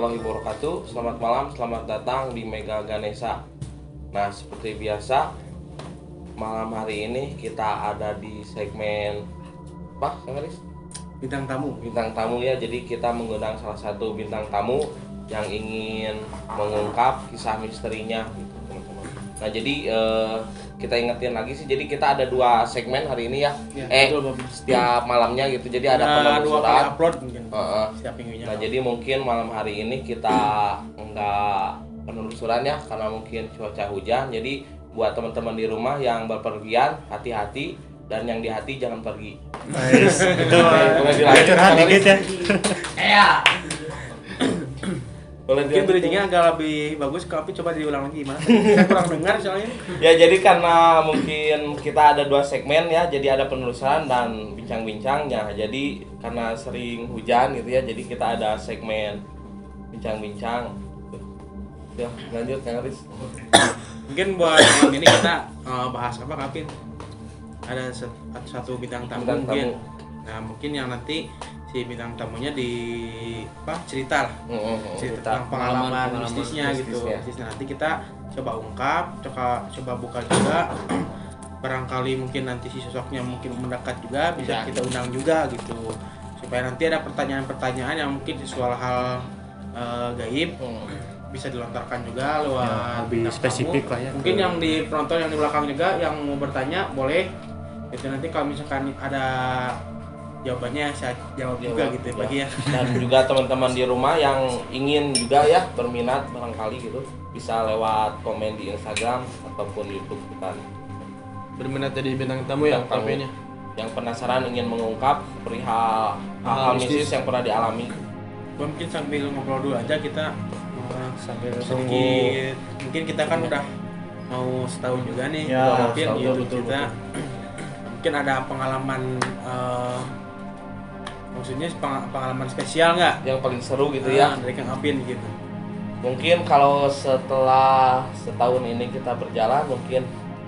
warahmatullahi wabarakatuh. Selamat malam, selamat datang di Mega Ganesha. Nah, seperti biasa, malam hari ini kita ada di segmen apa, Kang Aris? Bintang tamu. Bintang tamu ya. Jadi kita mengundang salah satu bintang tamu yang ingin mengungkap kisah misterinya gitu, teman-teman. Nah, jadi kita ingetin lagi sih, jadi kita ada 2 segmen hari ini ya, betul, setiap malamnya gitu, jadi ada dua kali penelusuran upload mungkin setiap minggunya. Nah, jadi mungkin malam hari ini kita enggak penelusuran ya, karena mungkin cuaca hujan. Jadi buat teman-teman di rumah yang berpergian, hati-hati, dan yang di hati jangan pergi. Nice. Itu boleh dilanjut curhat dikit ya. Boleh Mungkin dilanjut. bridgingnya agak lebih bagus, tapi coba diulang lagi gimana? Saya kurang dengar soalnya. Ya, jadi karena mungkin kita ada 2 segmen ya, jadi ada penelusuran dan bincang-bincangnya. Jadi karena sering hujan gitu ya, jadi kita ada segmen bincang-bincang. Ya, lanjut Kang Aris. Mungkin buat malam ini kita bahas apa, Kapin? Ada satu bintang tamu Bintang mungkin. tamu. Nah, mungkin yang nanti si bintang tamunya di cerita lah. Cerita tentang pengalaman mistisnya gitu. Mistisnya nanti kita coba ungkap, coba buka juga. Barangkali mungkin nanti si sosoknya mungkin mendekat juga, bisa kita undang juga gitu. Supaya nanti ada pertanyaan-pertanyaan yang mungkin soal hal gaib bisa dilontarkan juga lewat lebih bintang spesifik tamu. lah ya. Mungkin yang di penonton yang di belakang juga yang mau bertanya boleh. Itu nanti kalau misalkan ada jawabannya saya jawab juga gitu ya, bagi ya. Dan juga teman-teman di rumah yang ingin juga ya berminat barangkali gitu, bisa lewat komen di Instagram ataupun YouTube kita. Berminat jadi bintang tamu ya, Bintang tamu. tamunya. Yang penasaran ingin mengungkap perihal hal-hal mistis yang pernah dialami. Mungkin sambil ngobrol dulu aja kita Sambil sedikit. Mungkin kita kan udah mau setahun juga nih, Ya, mungkin setahun, YouTube betul, kita. Mungkin ada pengalaman maksudnya pengalaman spesial nggak? Yang paling seru gitu ya. Dari Kang Apin gitu. Mungkin kalau setelah setahun ini kita berjalan, mungkin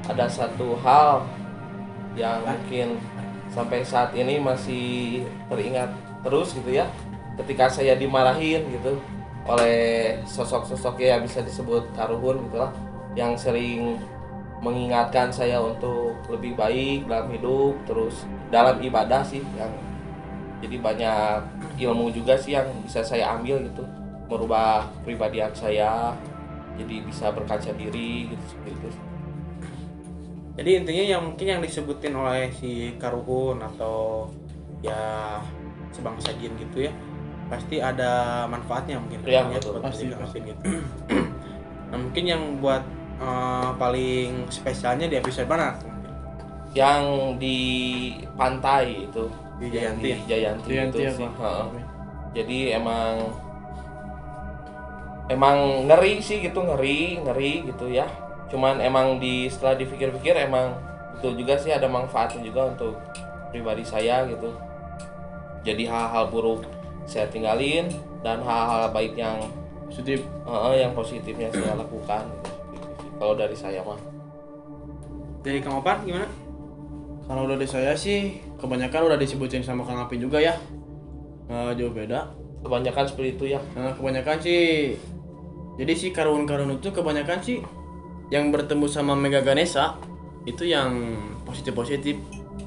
ada satu hal yang mungkin sampai saat ini masih teringat terus gitu ya, ketika saya dimarahin gitu oleh sosok-sosok ya bisa disebut taruhun gitu lah, yang sering mengingatkan saya untuk lebih baik dalam hidup, terus dalam ibadah sih, yang jadi banyak ilmu juga sih yang bisa saya ambil gitu, merubah pribadian saya jadi bisa berkaca diri gitu, seperti itu. Jadi intinya yang mungkin yang disebutin oleh si Karuhun atau ya sebangsa jin gitu ya, pasti ada manfaatnya mungkin. Iya, Buat betul. pasti gitu. Nah, mungkin yang buat paling spesialnya di episode mana? Yang di pantai itu, Di yang Jayanti. di Jayanti itu Jayanti sih. apa? Heeh. Jadi emang ngeri sih gitu, ngeri gitu ya. Cuman emang setelah dipikir-pikir emang betul juga sih, ada manfaatnya juga untuk pribadi saya gitu. Jadi hal-hal buruk saya tinggalin dan hal-hal baik yang Positif. yang positifnya saya lakukan gitu. Kalau dari saya mah. Dari Kang Opan gimana? Kalau dari saya sih kebanyakan udah disebutin sama Kang Apin juga ya. Nggak jauh beda. Kebanyakan seperti itu ya. Nah, kebanyakan sih, jadi si karun-karun itu kebanyakan sih yang bertemu sama Mega Ganesha itu yang positif-positif.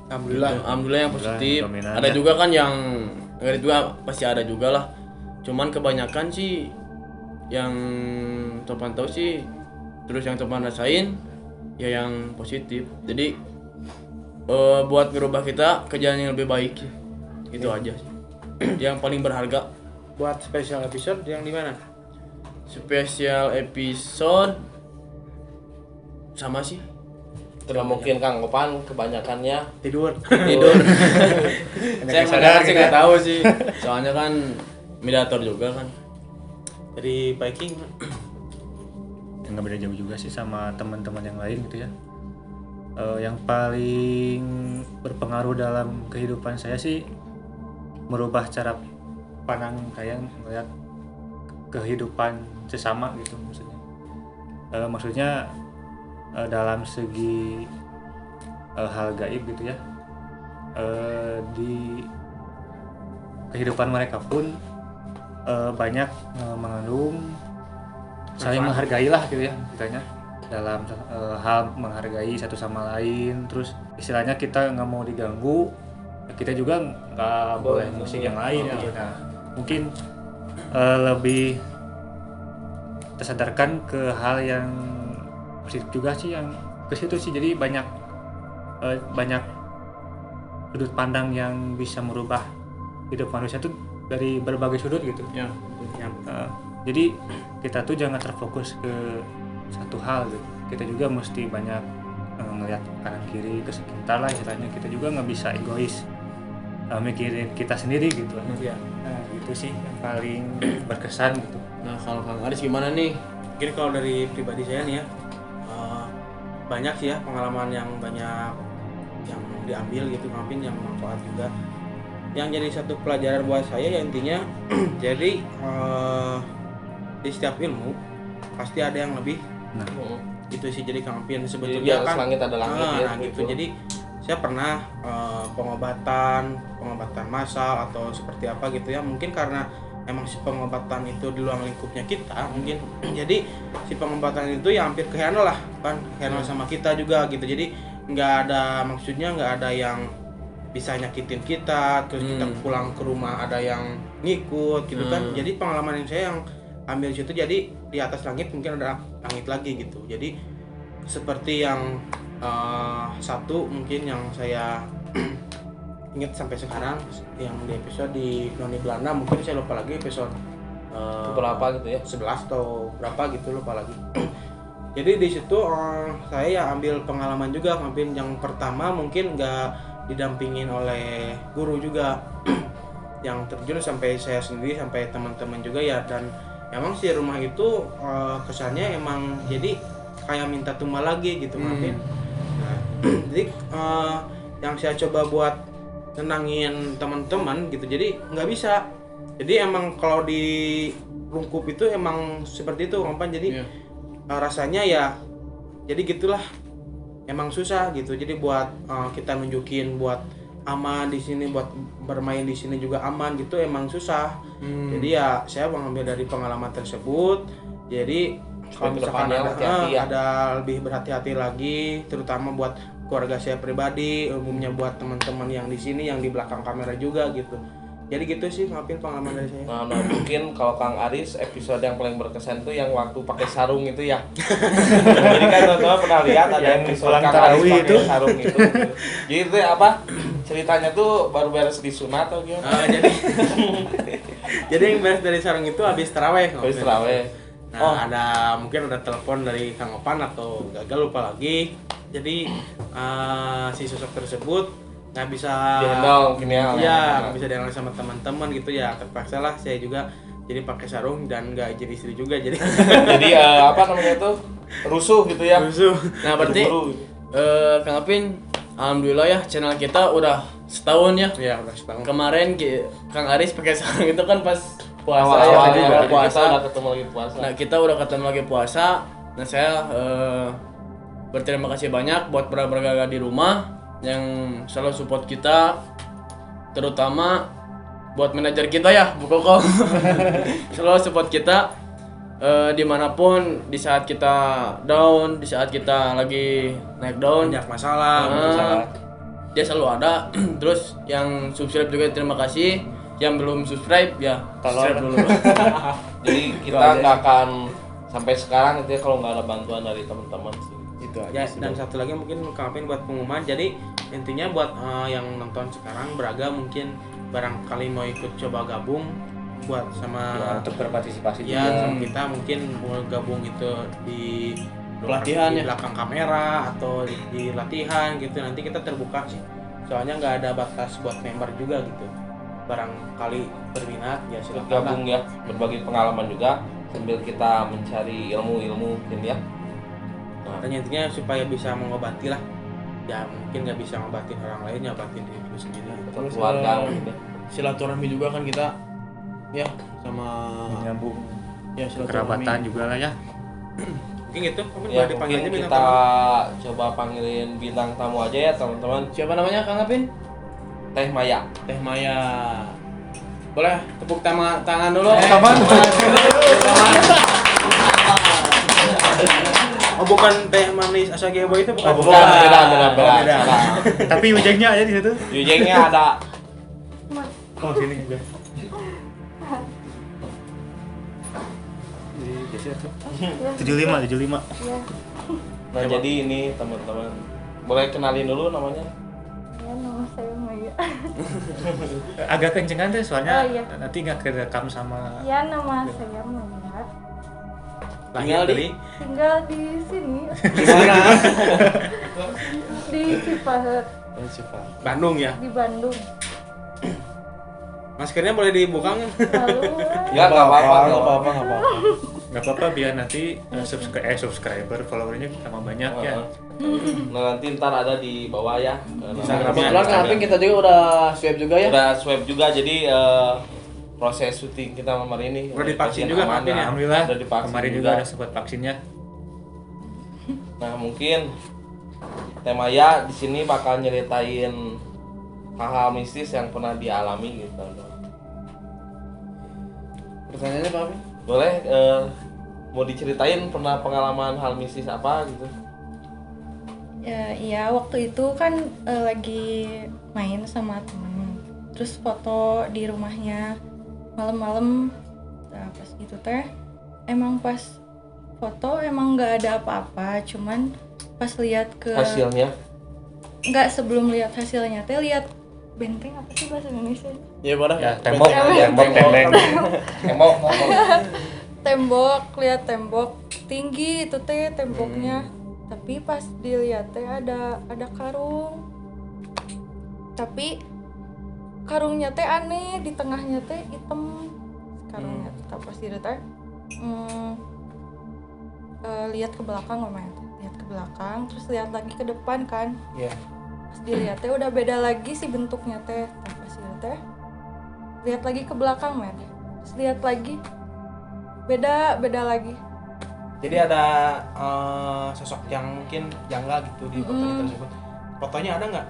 Alhamdulillah. Gitu. Alhamdulillah yang positif. dominan Ada ya. juga kan yang negatif juga, pasti ada juga lah. Cuman kebanyakan sih yang Topan tahu sih, terus yang Topan rasain ya yang positif. Jadi buat ngerubah kita ke jalan yang lebih baik. Itu aja sih. Yang paling berharga. Buat special episode yang di mana? Spesial episode sama sih. Tidak mungkin Kang Opan kebanyakannya Tidur. Tidur. Saya sadar sih gitu nggak ya. tahu sih. Soalnya kan mediator juga kan. Dari Viking. nggak beda jauh juga sih sama teman-teman yang lain gitu ya. Yang paling berpengaruh dalam kehidupan saya sih merubah cara pandang saya melihat kehidupan sesama gitu maksudnya. Maksudnya dalam segi hal gaib gitu ya. Di kehidupan mereka pun banyak mengandung saling menghargai lah gitu ya kitanya dalam hal menghargai satu sama lain. Terus istilahnya kita nggak mau diganggu, kita juga nggak boleh musik yang lain gitu. Nah mungkin lebih tersadarkan ke hal yang positif juga sih, yang ke situ sih. Jadi banyak sudut pandang yang bisa merubah hidup manusia tuh dari berbagai sudut gitu ya. Jadi kita tuh jangan terfokus ke satu hal gitu. Kita juga mesti banyak ngelihat kanan kiri ke sekitar lah istilahnya. Kita juga nggak bisa egois mikirin kita sendiri gitu. Iya. Nah itu sih yang paling berkesan gitu. Nah kalau Kang Aris gimana nih? Mungkin kalau dari pribadi saya nih ya, banyak sih ya pengalaman yang banyak yang diambil gitu, mungkin yang manfaat juga. Yang jadi satu pelajaran buat saya ya intinya, jadi di setiap ilmu pasti ada yang lebih. Nah Itu sih jadi Kang Apin Jadi sebetulnya di atas kan. langit ada langit ya, Nah gitu. Jadi saya pernah pengobatan massal atau seperti apa gitu ya. Mungkin karena emang si pengobatan itu di luar lingkupnya kita mungkin. Jadi si pengobatan itu ya hampir kehandle lah kan, kehandle sama kita juga gitu. Jadi nggak ada maksudnya, nggak ada yang bisa nyakitin kita, terus kita pulang ke rumah ada yang ngikut gitu kan. Jadi pengalaman yang saya yang ambil situ, jadi di atas langit mungkin ada langit lagi gitu. Jadi seperti yang satu mungkin yang saya ingat sampai sekarang, yang di episode di Noni Belanda, mungkin saya lupa lagi episode berapa gitu ya, 11 atau berapa gitu, lupa lagi. Jadi di situ saya ya ambil pengalaman juga. Mungkin yang pertama mungkin nggak didampingin oleh guru juga yang terjun sampai saya sendiri, sampai teman-teman juga ya. Dan emang sih rumah itu kesannya emang jadi kayak minta tumbal lagi gitu Mungkin. Nah, jadi yang saya coba buat tenangin teman-teman gitu, jadi nggak bisa. Jadi emang kalau di lungkup itu emang seperti itu Rompan. Jadi rasanya ya jadi gitulah, emang susah gitu. Jadi buat kita nunjukin buat aman di sini, buat bermain di sini juga aman gitu, emang susah. Jadi ya saya mengambil dari pengalaman tersebut. Jadi kalau misalkan ada lebih berhati-hati lagi, terutama buat keluarga saya pribadi, umumnya buat teman-teman yang di sini, yang di belakang kamera juga gitu. Jadi gitu sih ngapain pengalaman dari saya. Nah, mungkin kalau Kang Aris episode yang paling berkesan tuh yang waktu pakai sarung itu ya. Jadi kan teman-teman pernah lihat ada yang episode Kang Aris pakai sarung itu. Jadi itu apa? Ceritanya tuh baru beres disunat atau gimana? Jadi yang beres dari sarung itu habis taraweh. Habis taraweh. Nah, ada mungkin ada telepon dari Kang Opan atau gagal lupa lagi. Jadi si sosok tersebut nggak bisa dihandle mungkin ya. Iya, nggak bisa dihandle sama teman-teman gitu ya. Terpaksa lah saya juga jadi pakai sarung dan nggak izin istri juga jadi. Jadi apa namanya tuh? Rusuh gitu ya. Rusuh. Nah, berarti Kang Apin, alhamdulillah ya channel kita udah setahun ya. Iya, udah setahun. Kemarin Kang Aris pakai sarung itu kan pas puasa awal ya, puasa. Kita udah ketemu lagi puasa. Nah, kita udah ketemu lagi puasa. Nah, saya berterima kasih banyak buat para-para di rumah yang selalu support kita, terutama buat manajer kita ya, Bu Koko. Selalu support kita dimanapun, di saat kita down, di saat kita lagi naik down, banyak masalah, dia selalu ada. Terus yang subscribe juga terima kasih, yang belum subscribe ya subscribe dulu. Jadi kita nggak akan sampai sekarang itu ya kalau nggak ada bantuan dari teman-teman sih. Itu aja. Dan satu lagi mungkin Kang buat pengumuman. Jadi intinya buat yang nonton sekarang beragam, mungkin barangkali mau ikut coba gabung buat sama ya, untuk berpartisipasi ya, juga. sama kita mungkin mau gabung itu di pelatihan di ya, belakang kamera atau di latihan gitu. Nanti kita terbuka sih, soalnya nggak ada batas buat member juga gitu. Barangkali berminat ya silakan gabung ya, berbagi pengalaman juga sambil kita mencari ilmu mungkin ya. Dan intinya supaya bisa mengobati lah ya, mungkin nggak bisa ngobatin orang lain, nyobatin diri lu sendiri. Terus Keluarga mungkin ya. silaturahmi juga kan kita ya, sama Menyambung ya kerabatan juga lah ya. Mungkin gitu, Ya, mungkin kita coba panggilin bintang tamu aja ya teman-teman. Siapa namanya Kang Apin? Teh Maya. Teh Maya. Boleh tepuk tangan dulu. Tangan. Oh bukan teh manis Asagebo itu bukan. Oh, bukan. Beda. Tapi ujungnya aja di situ. Ujungnya ada. Oh, sini juga. Geser tuh. 75. Nah, jadi ini teman-teman. Boleh kenalin dulu namanya? Ya, nama saya Maya. Agak kencengan deh soalnya Oh, iya. nanti nggak kerekam sama. Ya, nama saya Maya. Lahir dari Tinggal di sini, di mana? di Cipahet, Bandung ya. di Bandung. Maskernya boleh dibuka nggak? Lalu, Ya nggak apa-apa. Nggak apa-apa biar nanti subscriber followernya sama banyak ya. Nah nanti ntar ada di bawah ya. Kebetulan kemarin kita juga udah swab juga ya. Udah swab juga jadi proses syuting kita kemarin ini Udah divaksin juga aman, kemarin ya? Alhamdulillah. Udah divaksin Kemarin juga ada sempat vaksinnya. Nah mungkin tema ya di sini bakal nyeritain hal-hal mistis yang pernah dialami gitu. Pertanyaannya Pak Amin? Boleh mau diceritain pernah pengalaman hal mistis apa gitu? ya, iya waktu itu kan lagi main sama temen, terus foto di rumahnya malam-malam. Nah, pas gitu teh, emang pas foto emang nggak ada apa-apa, cuman pas lihat ke Hasilnya? nggak, sebelum lihat hasilnya teh lihat benteng, apa sih bahasa Indonesia? Iya, boleh. Ya, tembok. Tembok, lihat tembok tinggi itu teh temboknya. Tapi pas dilihat teh ada karung. Tapi karungnya teh aneh, di tengahnya teh hitam karungnya. Tapi pas dilihat teh lihat ke belakang lumayan. Lihat ke belakang, terus lihat lagi ke depan kan. Iya. Pas dilihat teh udah beda lagi sih bentuknya teh. Pas dilihat teh lihat lagi ke belakang men. Terus lihat lagi beda lagi. Jadi ada sosok yang mungkin janggal gitu di fotonya tersebut. Fotonya ada nggak?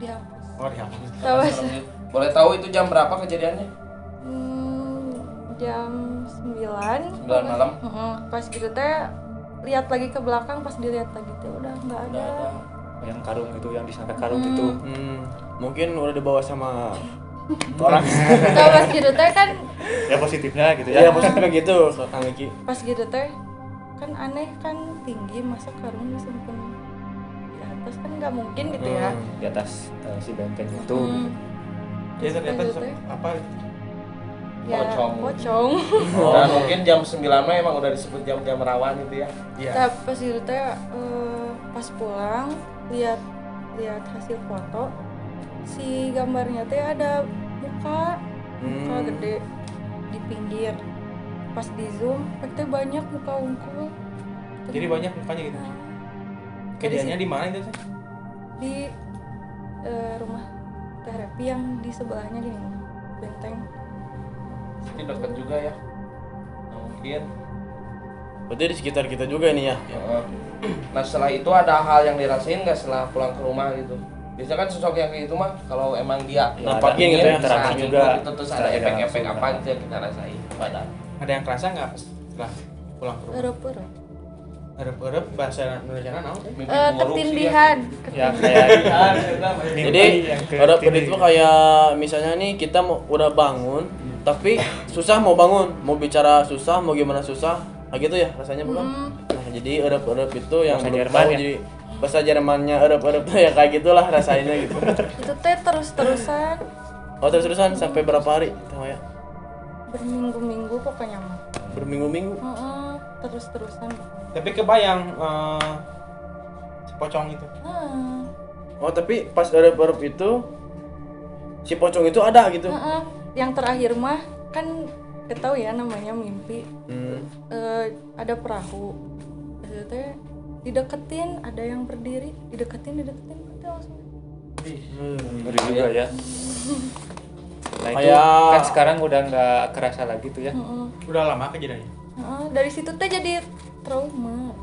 Dihapus. Oh dihapus. Terus Boleh tahu itu jam berapa kejadiannya? jam 9 malam. Pas gitu teh lihat lagi ke belakang, pas dilihat lagi teh udah nggak ada. Yang karung itu, yang disangka karung itu. Mungkin udah dibawa sama orang. Nah, pas gitu teh kan, Ya positifnya gitu ya. Iya, positifnya gitu Kang Iki. pas gitu teh kan aneh kan, tinggi, masa karung disimpan di atas kan nggak mungkin gitu ya. Di atas si benteng itu. Jadi Terus ternyata pas sosok gitu teh, apa? ya, Pocong. Oh. Dan mungkin jam 9 mah emang udah disebut jam-jam rawan gitu ya. Iya. Nah, pas gitu teh pas pulang lihat hasil foto, si gambarnya teh ada muka gede di pinggir. Pas di zoom teh banyak muka unggul. Jadi banyak mukanya gitu. Kejadiannya di mana itu sih? Di rumah Teh Repi yang di sebelahnya di benteng. Ini dekat juga ya. Nah, mungkin. Berarti di sekitar kita juga ini ya. Nah setelah itu ada hal yang dirasain nggak setelah pulang ke rumah gitu? Biasanya kan sosok yang kayak itu mah kalau emang dia Nampaknya gitu ya, interaksi bisa juga. gitu, terus ada efek-efek apa gitu yang kita rasain pada. Ada yang kerasa nggak setelah pulang ke rumah? Erep-erep. Erep-erep bahasa Indonesia naon? Mimpi buruk Ketindihan. Ya kayak Jadi ada itu kayak misalnya nih kita udah bangun tapi susah mau bangun, mau bicara susah, mau gimana susah, kayak gitu ya rasanya bukan? Nah, jadi erep-erep itu yang Bahasa belum Jerman tahu ya? jadi bahasa Jermannya erep-erep tuh ya kayak gitulah rasanya gitu. Itu teh terus-terusan Oh terus-terusan sampai berapa hari? Tahu ya? berminggu-minggu pokoknya mah. Berminggu-minggu. Terus-terusan. Tapi kebayang si pocong itu. Oh tapi pas erep-erep itu si pocong itu ada gitu. Yang terakhir mah kan ketahu ya namanya mimpi. Ada perahu. Itu teh dideketin, ada yang berdiri, dideketin itu langsung. ngeri juga ya. Nah itu Kayak- kan sekarang udah nggak kerasa lagi tuh ya. Udah lama kejadiannya. Dari situ teh jadi trauma.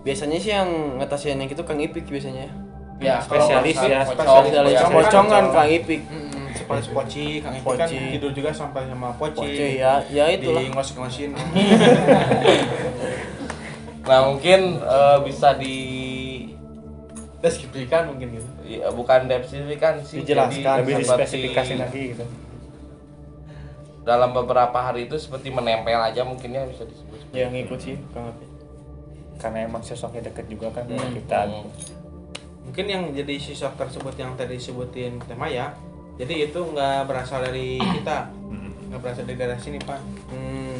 Biasanya sih yang ngatasin yang itu Kang Ipik biasanya ya. Ya, Spesialis ya, Spesialis pocong kan Kang Ipik. Poci, Kang Eki kan Poci. tidur juga sampai sama Poci. ya itulah. Di ngosik-ngosin. Nah mungkin bisa Deskripsikan mungkin gitu. ya, bukan deskripsikan sih, Dijelaskan, jadi lebih seperti dispesifikasi lagi gitu. dalam beberapa hari itu seperti menempel aja mungkin ya bisa disebut. Yang ngikut sih Kang Api. Karena emang sosoknya deket juga kan dengan kita gitu. Mungkin yang jadi sosok tersebut yang tadi disebutin Teh Maya, jadi itu nggak berasal dari kita, nggak berasal dari daerah sini Pak.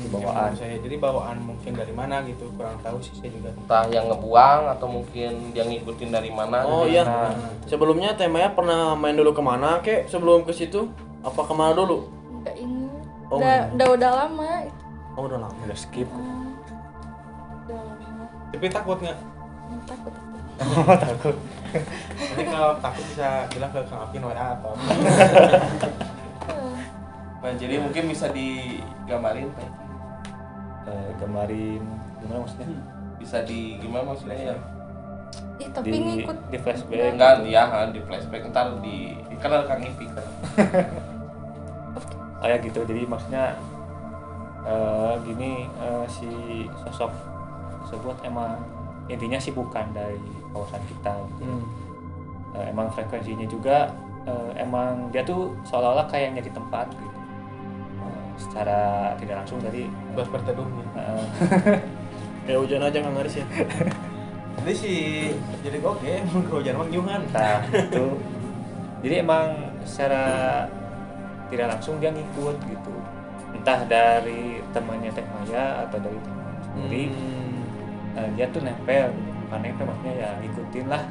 Bawaan. Yang saya jadi bawaan mungkin dari mana gitu, kurang tahu sih saya juga. Entah yang ngebuang atau mungkin yang ngikutin dari mana. Oh gitu. iya. Sebelumnya Teh Maya pernah main dulu kemana kek sebelum ke situ? Apa kemana dulu? Nggak ini. Oh, Udah lama. Oh udah lama. Udah skip. Udah lama. Tapi takut nggak? Takut. Oh, takut. Nanti kalau takut bisa bilang ke Kang Apin WA atau apa. Nah, jadi mungkin bisa digambarin Pak. Kemarin gimana maksudnya? Bisa gimana maksudnya ya? Ih, tapi ngikut di flashback. Enggak ya, di flashback ntar kan ada Kang Ipik kan. Oh ya gitu, jadi maksudnya gini, si sosok tersebut emang intinya sih bukan dari kawasan kita gitu. Emang frekuensinya juga emang dia tuh seolah-olah kayak nyari tempat gitu. Secara tidak langsung tadi Buat berteduh gitu. Ya hujan aja Kang Aris ya. Jadi jadi oke, mau hujan mah nyuhan. nah itu jadi emang secara tidak langsung dia ngikut gitu, entah dari temannya Teh Maya atau dari teman sendiri. Dia tuh nempel, bukan nempel maksudnya ya ngikutin lah.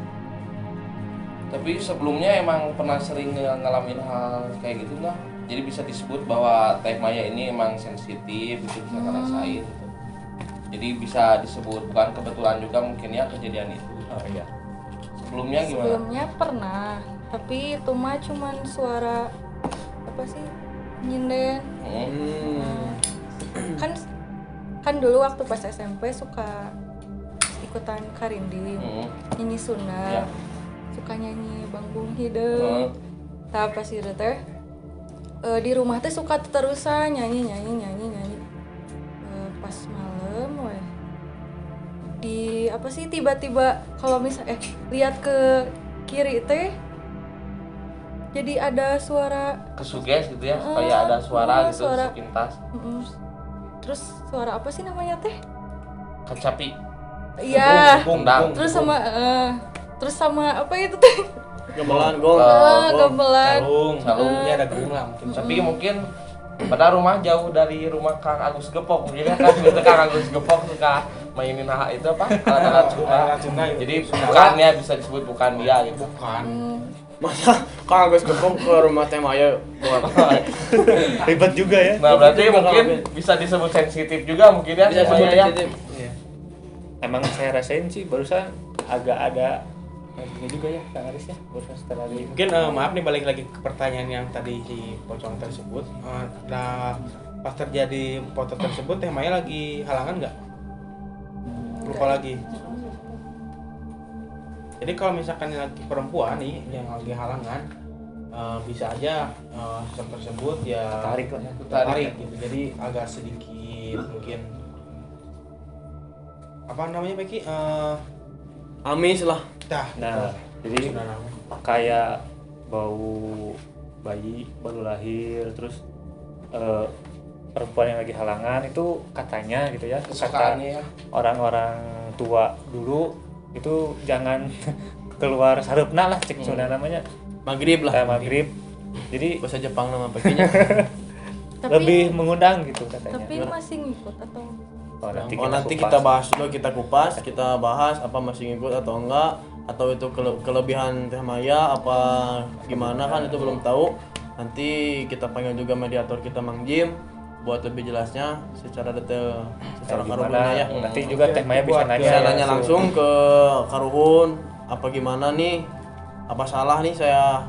Tapi sebelumnya emang pernah sering ngalamin hal kayak gitu nggak? Jadi bisa disebut bahwa Teh Maya ini emang sensitif, itu bisa ngerasain gitu. Jadi bisa disebut bukan kebetulan juga mungkin ya kejadian itu. Oh iya. Sebelumnya gimana? Sebelumnya pernah, tapi itu mah cuman suara apa sih? Nyinden. Kan dulu waktu pas SMP suka ikutan Karindi, nyanyi Sunda. Ya. Suka nyanyi Bangbung Hideung. Tah pas itu teh di rumah teh suka terusan nyanyi. Pas malam weh. Di apa sih tiba-tiba kalau misalnya lihat ke kiri teh jadi ada suara Kesuges gitu ya, kayak ada suara gitu suara. sepintas. Terus suara apa sih namanya teh? Kecapi. Iya. Gendang. Terus sama apa itu teh? Gamelan gong. Gamelan. Calung, ini ada gelung lah mungkin. Tapi mungkin pada rumah jauh dari rumah Kang Agus Gepok mungkin ya kan gitu Kang Agus Gepok suka mainin hal itu apa alat-alat Sunda. Jadi bukannya bisa disebut bukan dia gitu. Bukan. Masa Kang Agus Gepong ke rumah Teh Maya buat Ribet juga ya. Nah berarti mungkin bisa disebut sensitif juga mungkin ya bisa Teh sebut Maya ya. sensitif. Iya. Emang saya rasain sih barusan agak ada ini juga ya Kang Aris ya, barusan setelah di Mungkin maaf nih balik lagi ke pertanyaan yang tadi si pocong tersebut. Nah pas terjadi foto tersebut Teh Maya lagi halangan nggak? Lupa lagi. Jadi kalau misalkan lagi perempuan nih yang lagi halangan, bisa aja sosok tersebut ya tarik lah ya. tarik gitu. Jadi agak sedikit mungkin apa namanya Peki? Amis lah. Nah, jadi kayak bau bayi baru lahir, terus perempuan yang lagi halangan itu katanya gitu ya, kata Kesukaannya ya. orang-orang tua dulu itu jangan keluar sarupna lah cek Sunda namanya Maghrib lah. maghrib. Jadi Bahasa Jepang nama pakinya. lebih mengundang gitu katanya. Tapi masih ngikut atau Nanti kita bahas dulu, kita kupas, kita bahas apa masih ngikut atau enggak, atau itu kelebihan Teh Maya apa gimana kan itu belum tahu. Nanti kita panggil juga mediator kita Mang Jim buat lebih jelasnya secara detail, secara karuhunnya ya. Nanti juga Teh Maya bisa nanya. Bisa nanya langsung ke karuhun apa gimana nih, apa salah nih saya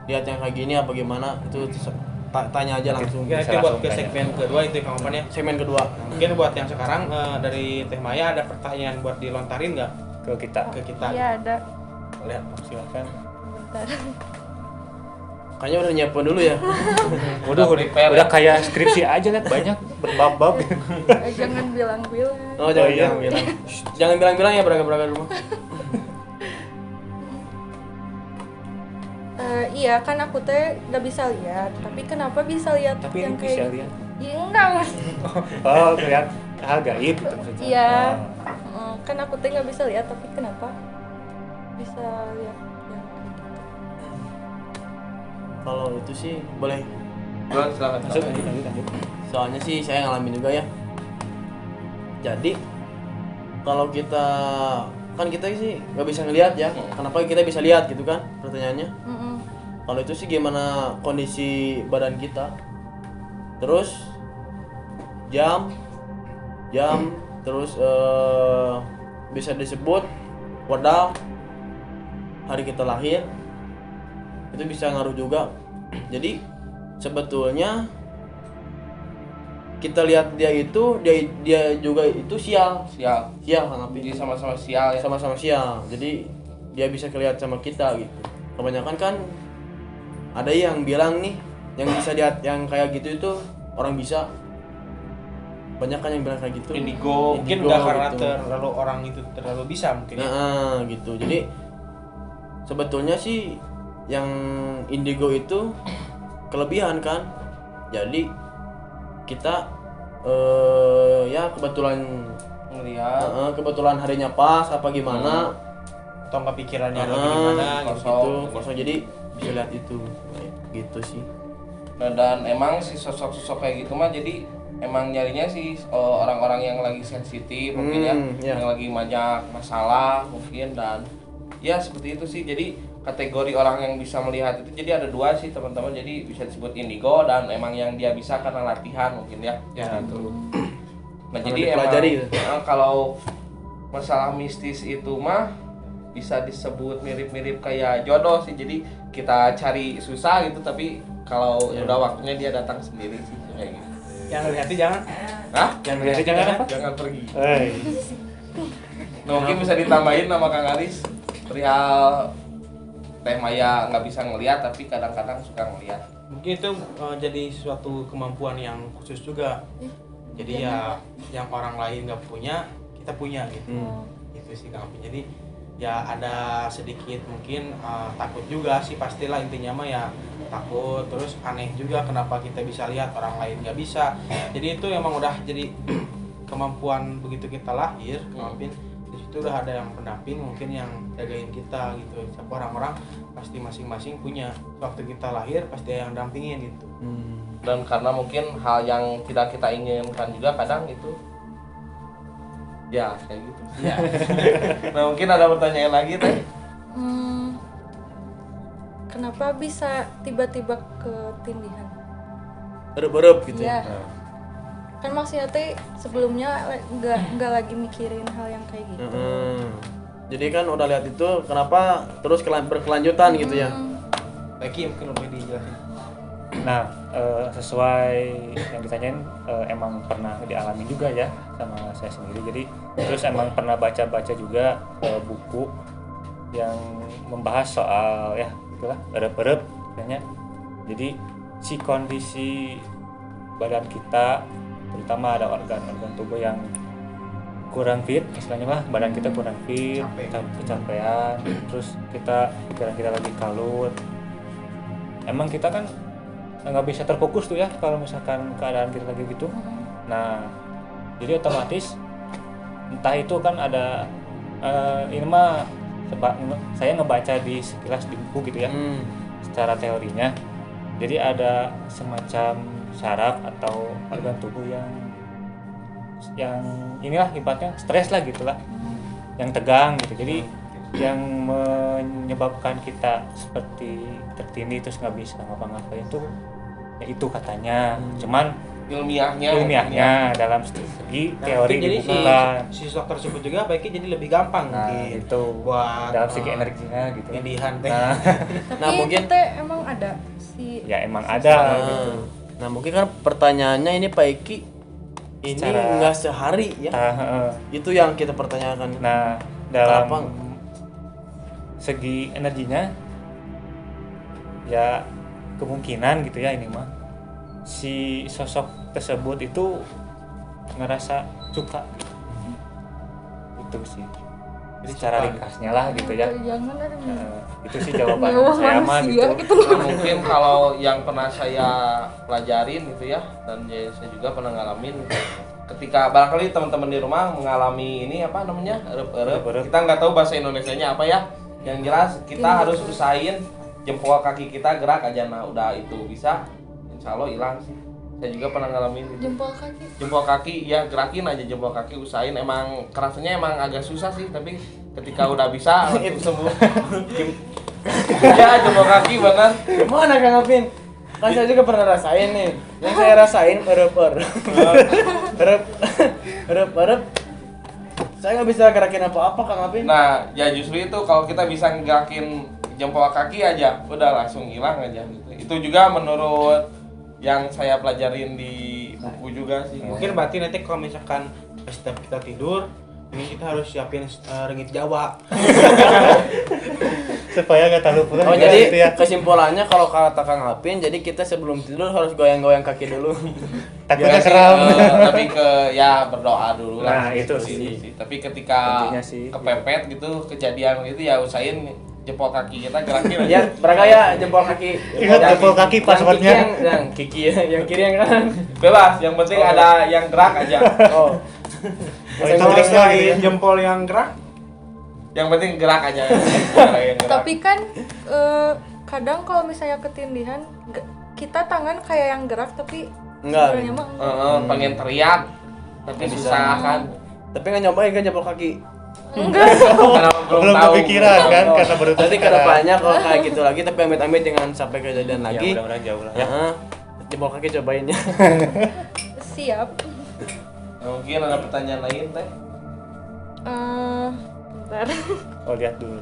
lihat yang kayak gini apa gimana, itu tanya aja langsung. Mungkin nanti buat ke segmen kedua itu Kang Oman ya. Segmen kedua. Mungkin buat yang sekarang dari Teh Maya ada pertanyaan buat dilontarin nggak ke kita. ke kita? Iya ada. Lihat. Silakan. Bentar. Kayaknya udah nyiapin dulu ya. Udah kayak skripsi aja lah, banyak berbab-bab. Jangan bilang-bilang. Oh, jangan bilang. Jangan bilang-bilang ya beragam-beragam rumah. Iya kan aku teh nggak bisa lihat, tapi kenapa bisa lihat Tapi yang bisa kayak lihat. ya enggak mas. Oh, lihat hal gaib gitu maksudnya. Iya. Oh. Kan aku teh nggak bisa lihat, tapi kenapa bisa lihat yang kayak gitu. Kalau itu sih boleh. Silakan. Lanjut. Soalnya sih saya ngalamin juga ya. Jadi kalau kita kan kita sih nggak bisa ngelihat ya. Kenapa kita bisa lihat gitu kan? Pertanyaannya. Kalau itu sih gimana kondisi badan kita. Terus jam terus bisa disebut wadal hari kita lahir. Itu bisa ngaruh juga. Jadi sebetulnya kita lihat dia juga itu sial Kang Apin. Jadi sama-sama sial ya. Sama-sama sial. Jadi dia bisa kelihatan sama kita gitu. Kebanyakan kan ada yang bilang nih yang bisa lihat yang kayak gitu itu orang bisa. Banyak kan yang bilang kayak gitu. Indigo mungkin nggak karena gitu. terlalu orang itu terlalu bisa mungkin ya. Nah, gitu. Jadi sebetulnya sih yang indigo itu kelebihan kan. Jadi kita ya kebetulan Ngelihat kebetulan harinya pas apa gimana Atau nggak pikirannya lagi gimana gitu. kosong jadi bisa lihat itu gitu sih. Nah, dan emang si sosok-sosok kayak gitu mah jadi emang nyarinya sih orang-orang yang lagi sensitif mungkin ya, ya. yang lagi banyak masalah mungkin, dan ya seperti itu sih. Jadi kategori orang yang bisa melihat itu jadi ada dua sih teman-teman, jadi bisa disebut indigo dan emang yang dia bisa karena latihan mungkin ya. Ya. Gitu. Nah, Karena jadi dipelajari emang gitu. kalau masalah mistis itu mah bisa disebut mirip-mirip kayak jodoh sih. Jadi kita cari susah gitu, tapi kalau udah waktunya dia datang sendiri sih kayak gitu. Yang hati jangan. Hah? Yang Hati jangan apa? Jangan pergi. Hey. Nah, mungkin bisa ditambahin nama Kang Aris perihal Teh Maya nggak bisa ngelihat tapi kadang-kadang suka ngelihat. Mungkin itu jadi suatu kemampuan yang khusus juga. Jadi ya yang orang lain nggak punya, kita punya gitu. Itu sih Kang Apin. Jadi ya ada sedikit mungkin takut juga sih, pastilah intinya mah ya takut, terus aneh juga kenapa kita bisa lihat orang lain nggak bisa. Jadi itu emang udah jadi kemampuan begitu kita lahir Kang Apin. Di situ udah ada yang pendamping mungkin yang jagain kita gitu. Siapa orang-orang pasti masing-masing punya, waktu kita lahir pasti ada yang dampingin gitu. Dan karena mungkin hal yang tidak kita inginkan juga kadang itu ya kayak gitu. Ya. Nah, mungkin ada pertanyaan lagi Teh. Kenapa bisa tiba-tiba ketindihan? Berep gitu Iya. ya. Kan maksudnya teh sebelumnya nggak lagi mikirin hal yang kayak gitu. Jadi kan udah lihat itu, kenapa terus berkelanjutan gitu ya. Lagi mungkin lebih dijelasin. Nah, sesuai yang ditanyain, emang pernah dialami juga ya sama saya sendiri. Jadi terus emang pernah baca-baca juga buku yang membahas soal ya itulah erep-erep katanya. Jadi si kondisi badan kita, terutama ada organ-organ tubuh yang kurang fit, istilahnya mah badan kita kurang fit, kecapean, terus pikiran kita lagi kalut. Emang kita kan nggak bisa terfokus tuh ya kalau misalkan keadaan kita lagi gitu. Nah, jadi otomatis entah itu kan ada ini mah saya ngebaca di sekilas di buku gitu ya, secara teorinya. Jadi ada semacam syaraf atau organ tubuh yang inilah ibaratnya stres lah gitulah, yang tegang gitu. Jadi yang menyebabkan kita seperti tertindih terus nggak bisa ngapa-ngapain itu ya itu katanya. Cuman ilmiahnya dalam segi teori jadi dibutuhkan si sosok tersebut juga baiknya jadi lebih gampang mungkin itu buat dalam segi energinya gitu. tindihan teh. Nah, mungkin itu emang ada si Ya emang ada gitu. Nah, mungkin kan pertanyaannya ini Pak Eki ini Secara- nggak sehari ya. Itu yang kita pertanyakan. Nah, dalam Kenapa? segi energinya ya kemungkinan gitu ya ini mah si sosok tersebut itu ngerasa suka itu sih. Jadi secara ringkasnya lah gitu ya. Jangan ada Itu sih jawaban saya mah gitu. Nah, mungkin kalau yang pernah saya pelajarin gitu ya, dan saya juga pernah ngalamin ketika barangkali teman-teman di rumah mengalami ini apa namanya erup-erup, kita nggak tahu bahasa Indonesianya apa ya. Yang jelas kita harus usahain jempol kaki kita gerak aja, nah udah itu bisa, insya Allah hilang sih. Saya juga pernah ngalamin itu. Jempol kaki ya, gerakin aja jempol kaki, usahain. Emang kerasanya emang agak susah sih, tapi ketika udah bisa langsung sembuh. Ya jempol kaki benar. Gimana Kang Apin? Kan saya juga pernah rasain nih. Yang saya rasain erup-erup. Saya nggak bisa gerakin apa-apa Kang Apin. Nah ya justru itu, kalau kita bisa ngerakin jempol kaki aja udah langsung hilang aja gitu. Itu juga menurut yang saya pelajarin di buku juga sih. Mungkin berarti nanti kalau misalkan setiap kita tidur ini kita harus siapin ringgit Jawa Supaya nggak terlalu pulang. Oh jadi gitu ya. kesimpulannya kalau kata Kang Apin, jadi kita sebelum tidur harus goyang-goyang kaki dulu. Takutnya Ya, keram. tapi ya berdoa dulu lah. Nah, itu sih. Tapi ketika Intinya sih. kepepet gitu kejadian gitu ya usahain jempol kaki kita gerakin aja. Ya, bergaya jempol kaki. Ingat jempol kaki passwordnya. Yang kiki ya, yang kiri yang kanan. Bebas, yang penting ada yang gerak aja. Oh. kalau selain jempol yang gerak Yang penting gerak aja. Yang gerak. Tapi kan kadang kalau misalnya ketindihan kita tangan kayak yang gerak tapi Enggak. sebenarnya mah enggak. Pengen teriak tapi susah kan. Tapi nggak nyobain kan jempol kaki. Karena Belum tahu. kepikiran kan karena baru Nanti kedepannya kalau kayak gitu lagi, tapi amit-amit jangan sampai kejadian Ya lagi. mudah-mudahan jauh lah ya. Jempol kaki cobainnya. Siap. Mungkin ada pertanyaan lain teh. Bentar. Oh lihat dulu.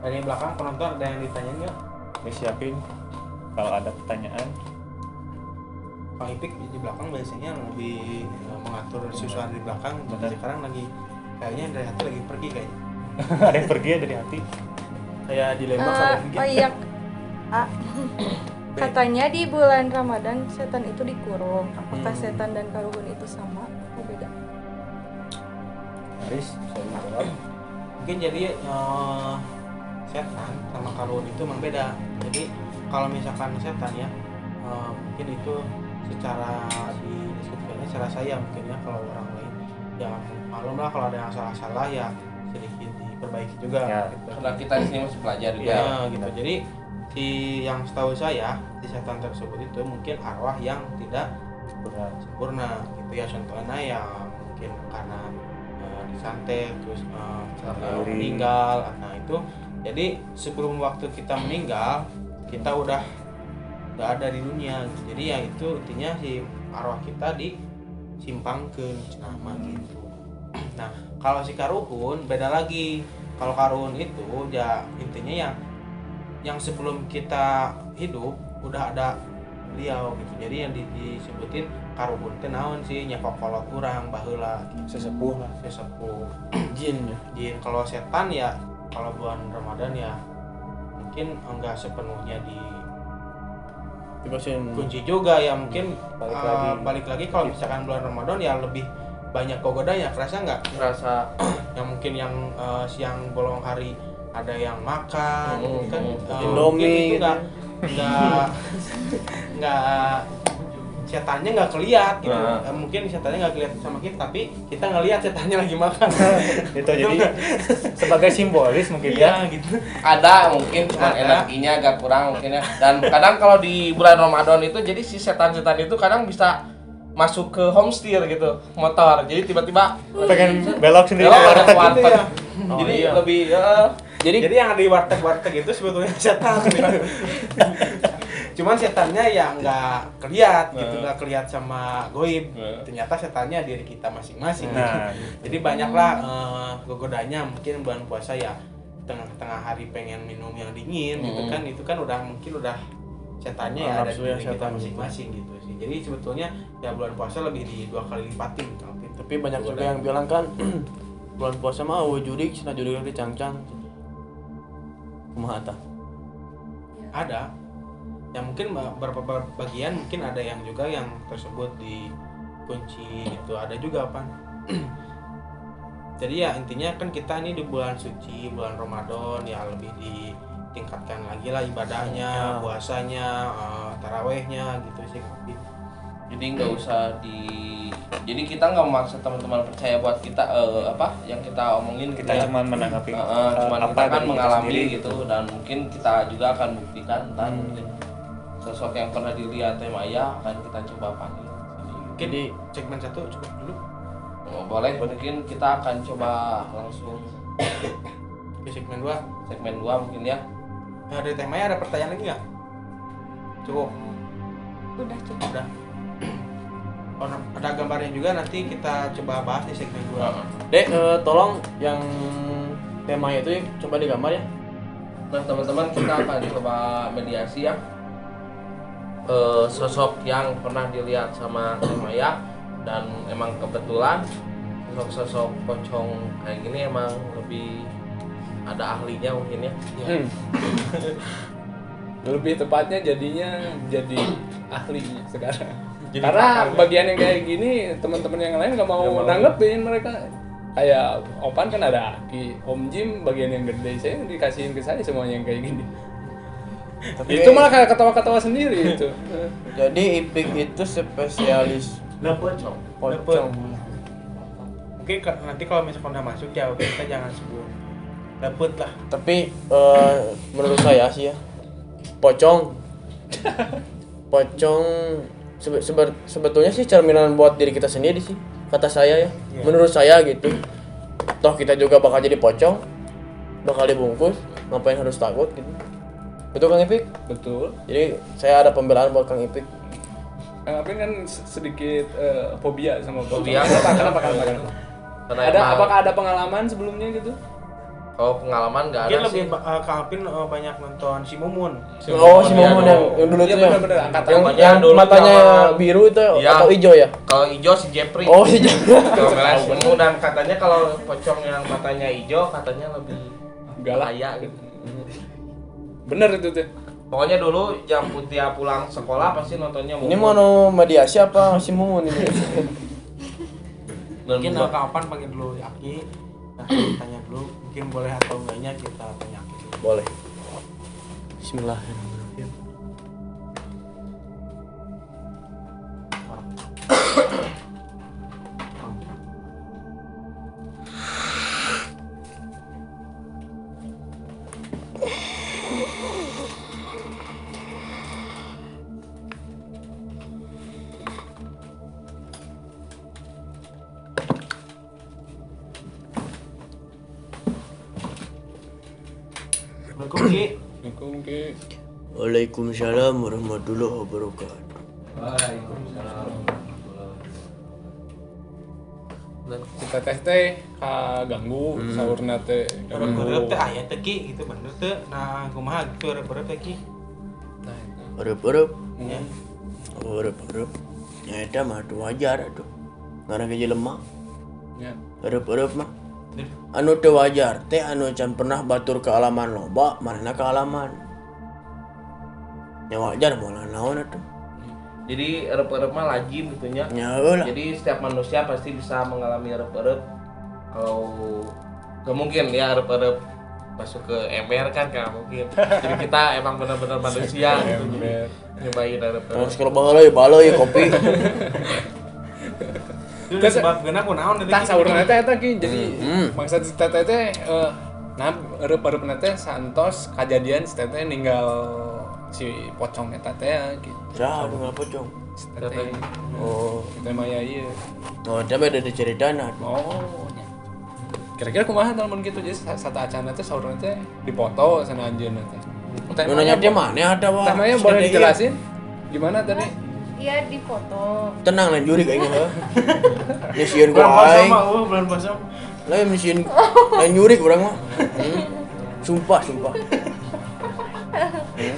dari belakang penonton ada yang ditanyain nggak? Siapin kalau ada pertanyaan. Kang Ipik di belakang biasanya lebih mengatur susuan di belakang. Benar. Sekarang lagi kayaknya dari hati lagi pergi kayaknya. Ada yang pergi ya dari hati. Kayak dilema kalau Oh iya. Katanya di bulan Ramadan setan itu dikurung. Apakah setan dan karuhun itu sama atau beda? Haris bisa dijawab. Mungkin jadi setan sama karuhun itu memang beda. Jadi kalau misalkan setan ya mungkin itu secara disebutkannya secara saya mungkin ya, kalau orang lain ya maklum lah kalau ada yang salah-salah ya sedikit diperbaiki juga Ya. gitu. Karena kita di sini masih belajar juga. Ya gitu. Jadi si yang setahu saya si setan tersebut itu mungkin arwah yang tidak sempurna gitu ya, contohnya ya mungkin karena disantet terus meninggal. Nah itu jadi sebelum waktu kita meninggal kita udah ada di dunia gitu. Jadi ya itu intinya si arwah kita disimpangkeun nama gitu. Nah kalau si karuhun beda lagi. Kalau karuhun itu ya intinya yang sebelum kita hidup udah ada beliau gitu. Jadi yang disebutin karuhun teh naon sih, nya kokolot urang baheula gitu. Sesepuh lah. Sesepuh jin ya. jin. Kalau setan ya kalau bulan Ramadan ya mungkin enggak sepenuhnya Dibacain. kunci juga ya, mungkin Balik lagi. balik lagi kalau misalkan bulan Ramadan ya lebih banyak gogodanya, kerasa nggak? Ngerasa Yang mungkin yang siang bolong hari ada yang makan gitu kan, Indomie mungkin itu nggak setannya nggak keliat gitu. Mungkin setannya nggak keliat sama kita, tapi kita ngelihat setannya lagi makan. Itu jadi sebagai simbolis mungkin ya. Iya gitu. ada mungkin cuma Ada. energinya agak kurang mungkin ya. Dan kadang kalau di bulan Ramadan itu jadi si setan-setan itu kadang bisa masuk ke homesteer gitu, motor. Jadi tiba-tiba Pengen belok sendiri belok ke ada warteg. warteg. gitu ya. Jadi iya. lebih Jadi yang di warteg itu sebetulnya setan gitu. Cuman setannya ya nggak keliat gitu, nggak keliat sama goib. Ternyata setannya diri kita masing-masing. Nah, Jadi banyaklah gogodanya. Mungkin bulan puasa ya tengah-tengah hari pengen minum yang dingin gitu kan, itu kan mungkin udah setannya ya ada di Nafsu ya, diri kita setan. masing-masing gitu sih. Jadi sebetulnya ya bulan puasa lebih di 2 kali lipatin. Tapi banyak juga yang bilang kan bulan puasa mah judik, cina judik dicangcang. kumaha tah? Ada yang mungkin beberapa bagian mungkin ada yang juga yang tersebut di kunci gitu, ada juga apa. Jadi ya intinya kan kita ini di bulan suci, bulan Ramadan ya lebih ditingkatkan lagi lah ibadahnya, puasanya, tarawehnya gitu sih. Jadi nggak usah jadi kita nggak memaksa teman-teman percaya buat kita yang kita omongin Kita ya. cuma menanggapi Cuman apa kita kan dari kita mengalami sendiri gitu, dan mungkin kita juga akan buktikan ntar mungkin sosok yang pernah dilihat Teh Maya akan kita coba panggil. Jadi segmen 1 cukup dulu. Boleh, mungkin kita akan coba langsung Ke segmen 2. segmen 2 mungkin ya. Nah, dari Teh Maya ada pertanyaan lagi nggak? Cukup. Udah cukup. Udah. Oh, ada gambarnya juga, nanti kita coba bahas di segmen 2. Dek, tolong yang tema itu coba digambar ya. Nah teman-teman, kita akan coba mediasi ya. Sosok yang pernah dilihat sama Teh Maya, dan emang kebetulan sosok pocong kayak gini emang lebih ada ahlinya mungkin ya. Lebih tepatnya jadi ahlinya sekarang. Jadi Karena pakar, bagian yang kayak gini teman-teman yang lain nggak mau nanggepin mereka. Kayak Opan kan ada Aki, Om Jim bagian yang gede, saya dikasihin ke saya semuanya yang kayak gini. Tapi Itu malah kayak ketawa-ketawa sendiri itu. jadi Ipik itu spesialis pocong. pocong. Mungkin nanti kalau misalkan udah masuk ya kita jangan sebut dapet lah. Tapi menurut saya sih ya, pocong sebetulnya sih cerminan buat diri kita sendiri sih, kata saya ya. Menurut saya gitu. Toh kita juga bakal jadi pocong, bakal dibungkus, ngapain harus takut gitu. Betul Kang Ipik? Betul. Jadi saya ada pembelaan buat Kang Ipik. Kang Apin kan sedikit fobia sama pocong. Fobia. Kenapa? Karena Apakah ada pengalaman sebelumnya gitu? kalau pengalaman nggak Mungkin ada lebih sih. Kang Apin banyak nonton si Mumun. Oh, si Momo yang dulu Iya itu ya. benar-benar angkatan. Yang dulu matanya sama- biru itu Iya. atau hijau ya? Kalau hijau si Jeffrey. Oh, si Jeffrey. Kalau merah si Mumu, dan katanya kalau pocong yang matanya hijau katanya lebih Galak. bahaya gitu. Bener itu tuh. Pokoknya dulu jam Putia pulang sekolah pasti nontonnya Ini mau mediasi apa si Mumun ini? Mungkin Kang Apin panggil dulu Aki. Nah, tanya dulu, mungkin boleh atau enggaknya kita tanya Aki dulu. Boleh. Bismillahirrahmanirrahim. Assalamualaikum Ki. Mungkin Waalaikumsalam warahmatullahi wabarakatuh. Dan kita teh ganggu sahurna teh. Urep teh aya teh Ki gitu bener teh. Nah, kumaha gitu urep teh Ki. Urep-urep, Ya. urep-urep. Ya eta mah tuh wajar atuh. Ngarang ke jelema. Ya. Urep-urep mah anu teu wajar teh anu can pernah batur ke alaman loba, manehna ke alaman. Ya wajar moal naon atuh. jadi erep-erep mah lazim gitunya. Ya eulah. Jadi setiap manusia pasti bisa mengalami erep-erep. Kalau gak mungkin ya erep-erep masuk ke ember kan gak mungkin. Jadi kita emang benar-benar manusia gitu. Jadi nyobain erep-erep. Terus kalau baleuy kopi. Itu udah sebab geuna kunaon teh Tah Ki? sahurna teh eta Ki. Jadi Hmm. maksud si teteh teh nah eueup-eureupna teh santos kajadian si teteh ninggal si pocong eta teh gitu. Saha anu pocong? Si teteh. Oh, Teteh Maya ieu. oh tapi ada diceritana. Oh. nya. Kira-kira kumaha lamun gitu jadi sata acana teh sahurna teh dipoto sana anjeunna teh. Teh Nu nanya dia mana ada Teh wah. Maya boleh dijelasin? Gimana tadi? Iya di foto. Tenang lain juri kayaknya heuh. Nyieun ku Bulan puasa aing. mah, bulan puasa. Lain nyieun lain juri urang mah. Sumpah.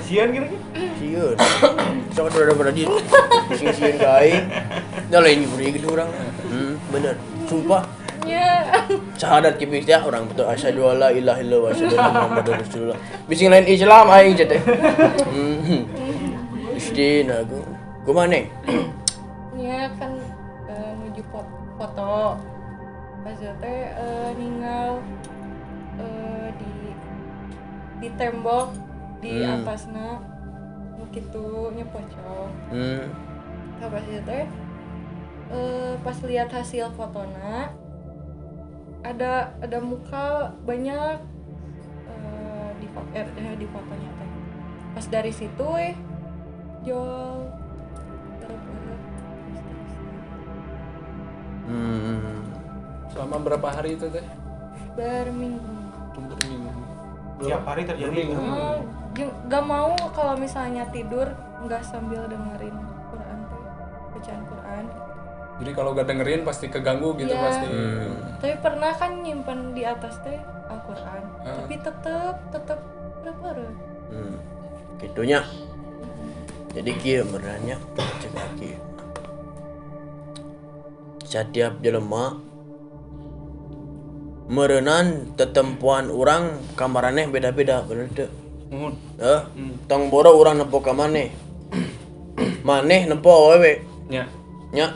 Sian gitu Ki. Sieun. Sok ada di sieun ka aing. Da lain juri gitu urang. Bener. Sumpah. Ya Syahadat kipis ya orang betul asyhadu alla ilaha illallah wa asyhadu anna muhammadar rasulullah. Bising lain Islam aing teh. Mesti aku. Kumane? Ya kan nuju foto. Pas teh ninggal di tembok di atasna kitu nya pocong. Pas teh pas lihat hasil fotona ada muka banyak di fotonya teh. Pas dari situ jol Selama berapa hari itu teh? berminggu. Tiap hari terjadi. Gak mau kalau misalnya tidur nggak sambil dengerin Quran teh, bacaan Quran. Jadi kalau gak dengerin pasti keganggu gitu Iya. pasti. Tapi pernah kan nyimpen di atas teh Al-Quran, tapi tetep berapa? Gitunya. Jadi kieu merenya cek kieu. Setiap jelema merenan tetempuan orang kamaraneh beda-beda bener teu? Tong boro urang nempo ka maneh. Maneh nempo awewe. Nya. Nya.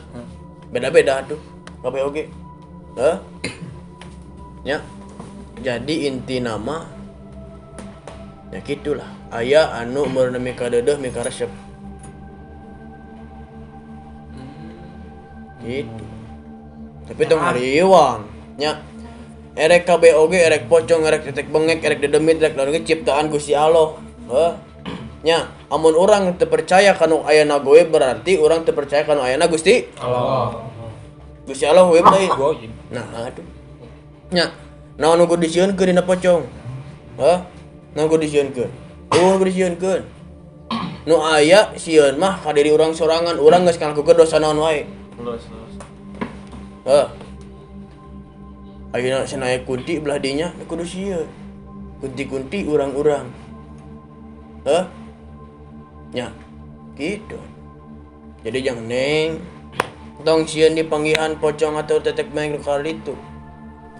Beda-beda tuh. Kabeh oge. Nya. Jadi inti nama ya gitulah. Aya anu meureun mika deudeuh mika resep. Gitu. Tapi tong hariwang nya. Erek KBOG, erek pocong, erek tetek bengek, erek dedemit, erek lalu ciptaan Gusti Allah. Nya, amun orang teu percaya kanu ayana goib berarti orang teu percaya kanu ayana Gusti Allah. Gusti Allah goib deui. Goib. Nah, aduh. Nya, naon nu kudu disieunkeun dina pocong? Naon kudu disieunkeun? Nu disieunkeun. Nu aya sieun mah ka diri urang sorangan, urang geus ngalakukeun dosa naon wae. Lulus. Ayeuna sanaya kunti belah dinya kudu sieun. Kunti-kunti urang-urang. Nya. Gitu. Jadi jangan neng tong sieun di panggihan pocong atau tetek bengek kali itu.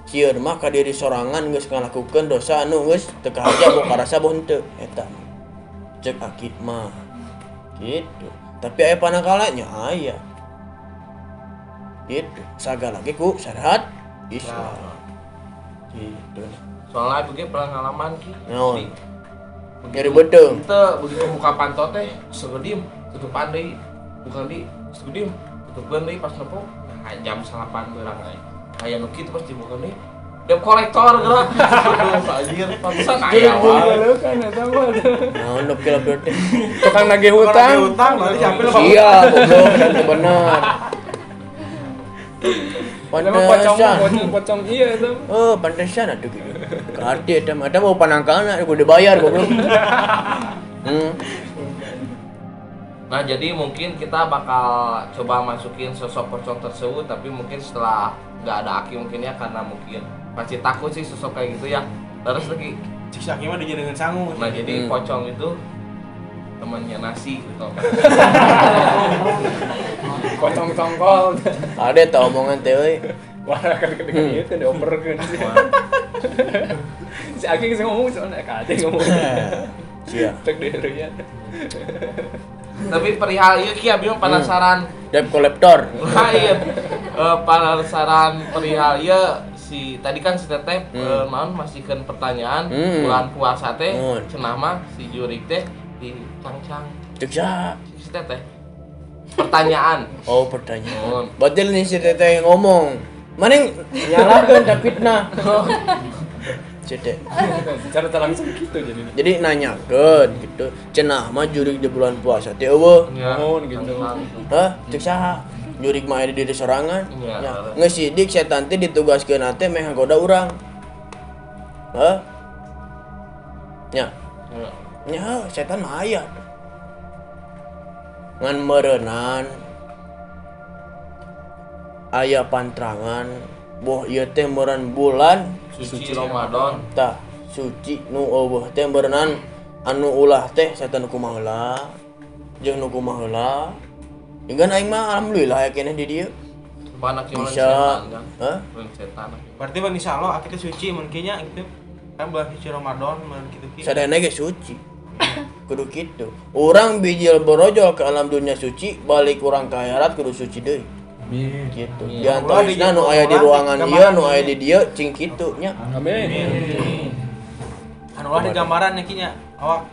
Sieun mah ka diri sorangan geus ngalakukeun dosa anu geus teu kahaja boga rasa boh henteu eta. Cek akid mah. Gitu. Tapi aya panakalanya aya. Gitu. Sagala ge ku syariat Islam. Gitu. Soalnya begitu pengalaman ki. Naon? Nyari bedeung. Teu begitu buka pantot teh segedim tutupan deui. Bukan di segedim tutupan deui pas nepo jam 8 beurang aya. Aya nu kitu pas dibuka deui. Debt kolektor gerak. Aduh anjir, pantesan aya wae. Kan eta mah. Naon nu kira-kira teh? Tukang nagih hutang. Berarti sampai Iya, goblok dan teu bener. Pocong iya itu. Pantesan atuh gitu. Kade eta mah mau panangkalna kudu dibayar goblok. Nah jadi mungkin kita bakal coba masukin sosok pocong tersebut, tapi mungkin setelah nggak ada Aki mungkin ya, karena mungkin pasti takut sih sosok kayak gitu ya. Terus lagi cik Aki mah dijadikan sangu. nah jadi pocong itu temannya nasi gitu. Pocong tongkol. Ade tau omongan teh euy. Wah, kan kedengeran ieu teh dioperkeun sih. Si Aki geus ngomong soalnya ka ade ngomong. Sia. Tek deureuyan. Tapi perihal ieu ki abi mah penasaran. Debt kolektor. Lain. Penasaran perihal ieu si tadi kan si Teteh naon masihkeun pertanyaan bulan puasa teh cenah mah si Jurik teh di cangcang. Cek sa. Si Teteh. Pertanyaan. Oh, pertanyaan. Badil nih si Teteh yang ngomong. Maning nyalakeun da fitnah. Cete. Cara langsung gitu jadinya. Jadi nanyakeun gitu. Cenah mah jurig di bulan puasa teh eueuh. Mohon gitu. Cek saha? Jurig mah aya di diri sorangan. Iya. Nya, geus sidik setan teh ditugaskeun teh meh ngagoda urang. Nya. Nya, setan mah aya. Ngan meureunnan aya pantrangan boh ieu teh meureun bulan Suci Ramadan. tah suci nu eueuh teh meureunnan anu ulah teh setan kumaha heula jeung nu kumaha heula. Inggan aing mah alhamdulillah aya keneh di dieu. Anak yang bisa kan? Setan. Berarti bang insya Allah kita suci mungkinnya gitu. Kan bulan suci Ramadan gitu gitu. sadayana ge suci. Kudu kitu. Urang bijil borojol ke alam dunia suci, balik urang ka akhirat kudu suci deui. Gitu. Di antarana nu aya di ruangan ieu, nu aya di dieu cing kitu nya. Amin. Anu lah di gambaran nya awak.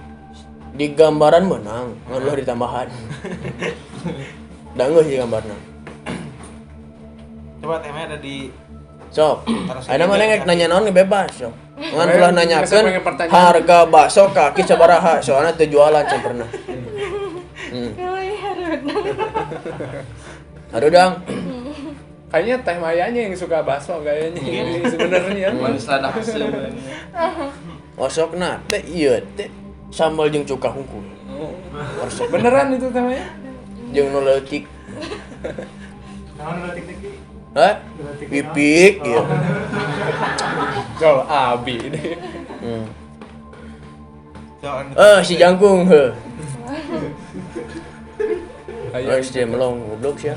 Di gambaran menang, ngeluh di tambahan. Da geus di gambarna. Coba temanya ada di Sok. Ada mana yang nanya naon bebas, sok. Ngan Ayo, ulah nanyakeun pengen pertanyaan. harga bakso kaki sabaraha, soalnya teu jualan can pernah. Aduh dang. Kayaknya Teh Mayanya yang suka bakso kayaknya sebenarnya. Manis rada hasil. Osokna teh ieu teh sambal jeung cuka hungkul. Beneran itu Teh Maya? Jeung nu leutik. naon detik-detik. Hah? Pipik gitu. Jol abi ini. Si jangkung heuh. Ayo. Dia melong goblok sia.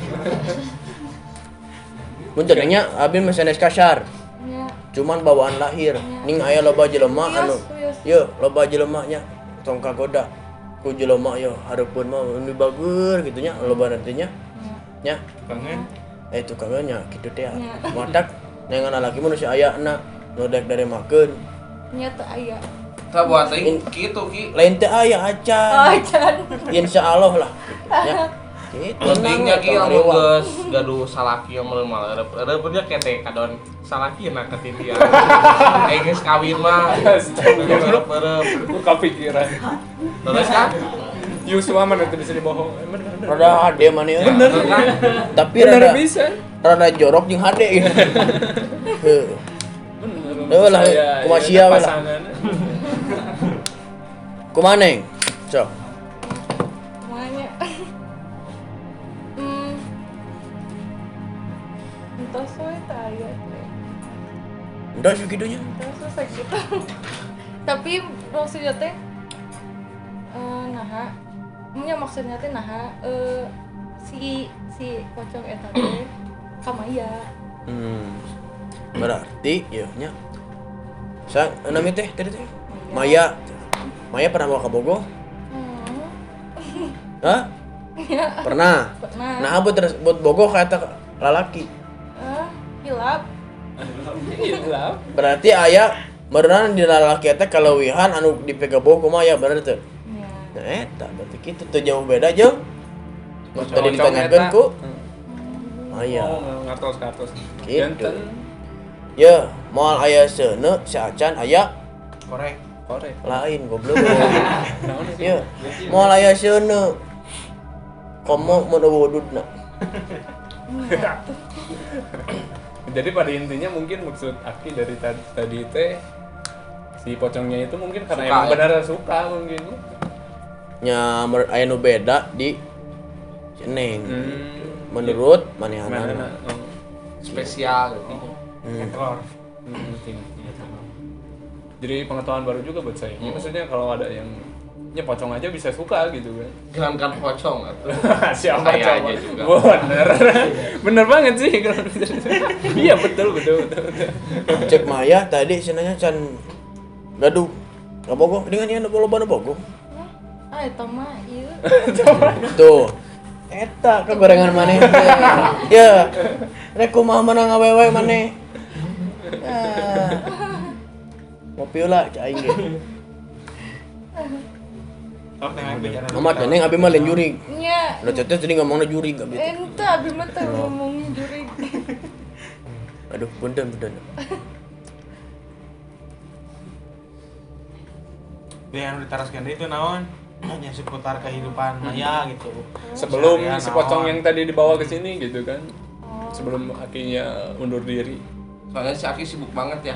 Mun tadinya abi mah sanes kasar. Ya. Cuman bawaan lahir. Ning aya loba jelema anu. Ye, loba jelema nya tong kagoda. Ku jelema yo hareupeun mah nu bagur kitu nya loba nantinya. Nya. Kangen. Itu kangennya kitu teh. Matak nengan laki mah nu si ayana nu dek dari makeun. Nyata aya. Kita buat lagi gitu Ki. Lain teh aya acan. Acan. Insyaallah lah. Ya. Gitu. Pentingnya Ki yang geus gaduh salaki yang meuleuh ada punya kete kadon salaki na katitian. Geus kawin mah. Gue kepikiran. Terus kan Yusua mana tuh bisa dibohong? Rada hade mana ya? Bener. Tapi Bener rada bisa. rada jorok jeung hade gitu. Heuh. Bener. Lah, kumaha sia we lah. pasangan. Kumaha neng? Sok. Semuanya. Entah soe taya. Udah segitunya. Entah susah gitu. Tapi maksudnya teh naha. Nya maksudnya teh naha si pocong eta teh kamaya. Berarti ya nya. Sa nami teh tadi teh. Maya. Maya pernah bawa ke Bogor? Hah? Pernah. Pernah. Nah, buat Bogor kata lalaki. Hilap. Hilap. Berarti aya beneran di lalaki eta kalewihan anu dipega Bogor mah ya bener teu? Ya. Nah, eta berarti kitu teu jauh beda jeung tadi ditanyakeun ku Maya. Ngatos-ngatos. Gitu. Janten Ya, moal aya seuneu si acan aya Korek. korek. lain goblok. Naon sih? Ya, moal aya seuneu komo mun wududna. Jadi pada intinya mungkin maksud Aki dari tadi teh si pocongnya itu mungkin karena Suka, emang ya? benar suka mungkin. Nya aya nu beda di Neng. Menurut manehanana. spesial gitu. Telur. Mungkin. Jadi pengetahuan baru juga buat saya. Maksudnya kalau ada yang pocong aja bisa suka gitu kan. Jangankan pocong atuh. Siapa Saya coba? aja juga. Bener. Bener banget sih kalau iya betul. Cek Maya tadi cenanya can gaduh. Kabogoh dengan ieu loba nu bogoh. Eta mah ieu. Tuh. Eta kegorengan maneh. Ya. Rek kumaha menang awewe maneh. Ngopi lah cai ge. Oh, tengah bicara. Amat neng abi mah lain jurig. Nya. Udah teteh tadi ngomongna jurig abi. Ente abi mah teh ngomongin jurig. Aduh, punten. Yang ditaraskan itu naon? Hanya seputar kehidupan Maya gitu. Sebelum Seharian si pocong naon. yang tadi dibawa ke sini gitu kan. Sebelum Akinya undur diri. Soalnya si Aki sibuk banget ya.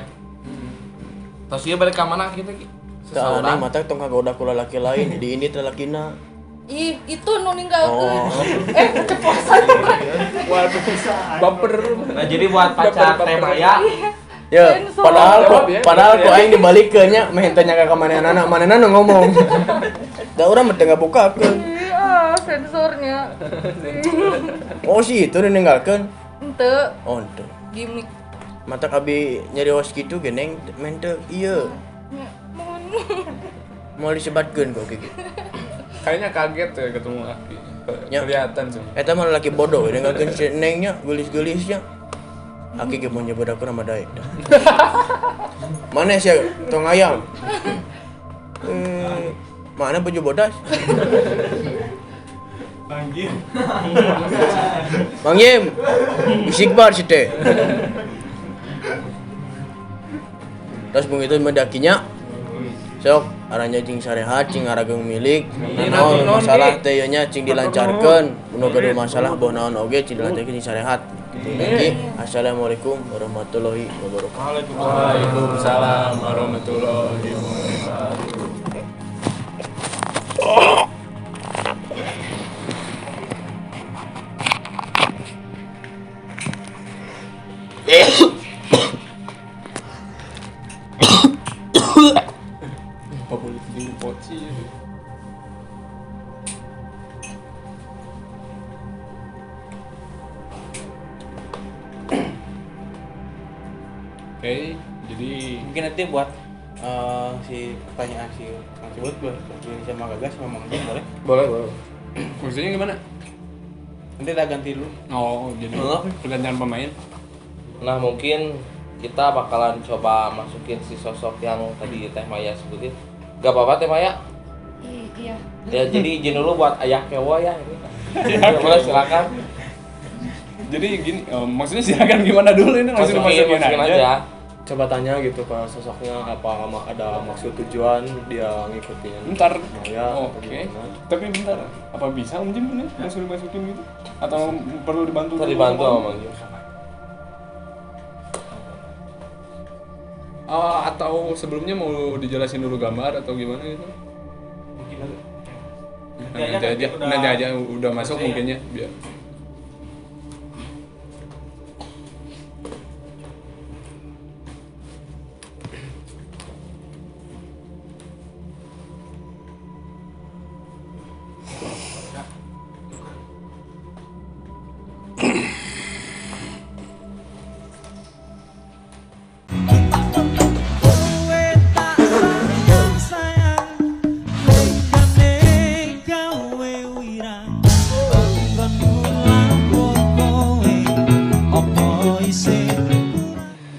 Terus dia balik ke mana kita Ki? Tah aneh mata tong kagoda ku lalaki lain di ini teh lalakina. Ih, itu nu ninggalkeun. Oh. Keceplosan. Waduh, baper. Nah, jadi buat pacar Teh Maya Ya, Sensor. padahal ku aing dibalikeun nya meh tanya ka manehna nu ngomong. Da urang mah teu ngabukakeun. Iya, sensornya. Oh si itu ningalkeun. Ente Oh, ente. gimmick. Mata abi nyarios gitu geneng mente iya. Mau disebatkeun kok gitu. Kayaknya kaget ya ketemu Aki. Ya. Kelihatan sih. Eta mah laki bodoh dengarkeun si nengnya gelis-gelisnya. Aki ge mun nyebut aku nama daek. Mana sih tong ayam? Mana baju bodas? Bang Yim, isikbar si teh. Terus begitu mendakinya, sok aranya cing sarehat, cing arageng milik. Naon masalah teh nya cing dilancarkeun, mun gaduh masalah boh naon oge cing dilancarkeun cing sarehat. Gitu. Assalamualaikum warahmatullahi wabarakatuh. Waalaikumsalam warahmatullahi wabarakatuh. Apa boleh tinggi poci ya? Oke, jadi Mungkin nanti buat si pertanyaan si Kang Cibut buat sama Gagas memang boleh. boleh. Maksudnya gimana? Nanti kita ganti dulu. Oh, jadi pergantian pemain. Nah mungkin kita bakalan coba masukin si sosok yang tadi Teh Maya sebutin. Gak apa-apa Teh Maya? Iya. Ya jadi izin dulu buat ayah kewa ya. Boleh silakan. Jadi gini, maksudnya silakan gimana dulu ini langsung Masukin dimasukin aja. aja. Coba tanya gitu ke sosoknya apa ada maksud tujuan dia ngikutin Bentar. Maya atau Oke. gimana. Tapi bentar. Apa bisa Om Jim ini langsung dimasukin gitu? Atau perlu dibantu? Ntar dulu dibantu sama Om? sama Mang Jim. Atau sebelumnya mau dijelasin dulu gambar atau gimana gitu? Nanti aja udah masuk mungkin ya biar.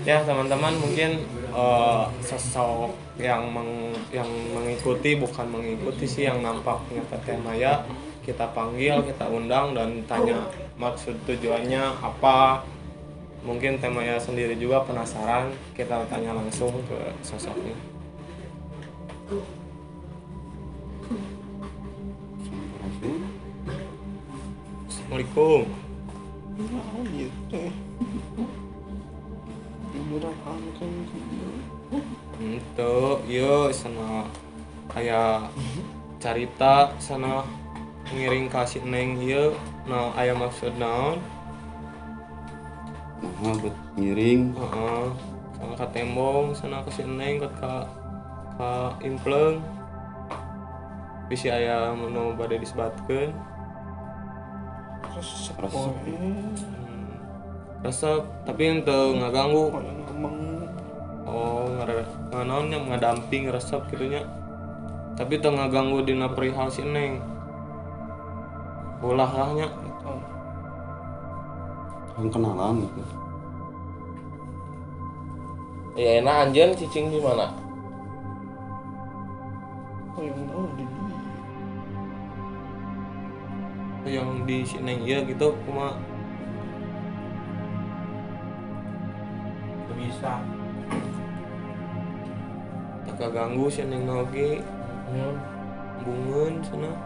Ya teman-teman mungkin sosok yang mengikuti bukan mengikuti sih yang nampaknya Teh Maya kita panggil, kita undang dan tanya maksud tujuannya apa. Mungkin Teh Maya sendiri juga penasaran, kita tanya langsung ke sosoknya. Assalamualaikum. Itu, yuk sana kayak carita sana ngiring kasih neng yuk. Nah, aya maksud naon? Nah, buat ngiring Heeh. Sana ka tembong, sana kasih neng ka impleng. Bisi aya nu bade disebatkeun. Resep, tapi henteu ngaganggu. Oh, nganaon nya ngadamping resep kitu nya. Tapi teu ngaganggu dina perihal si Neng. Ulah lah nya. yang kenalan gitu. Ya enak anjeun cicing di mana? Yang di si Neng ieu gitu kumaha? Bisa. Tak kaganggu si Neng oge. Bungeun cenah.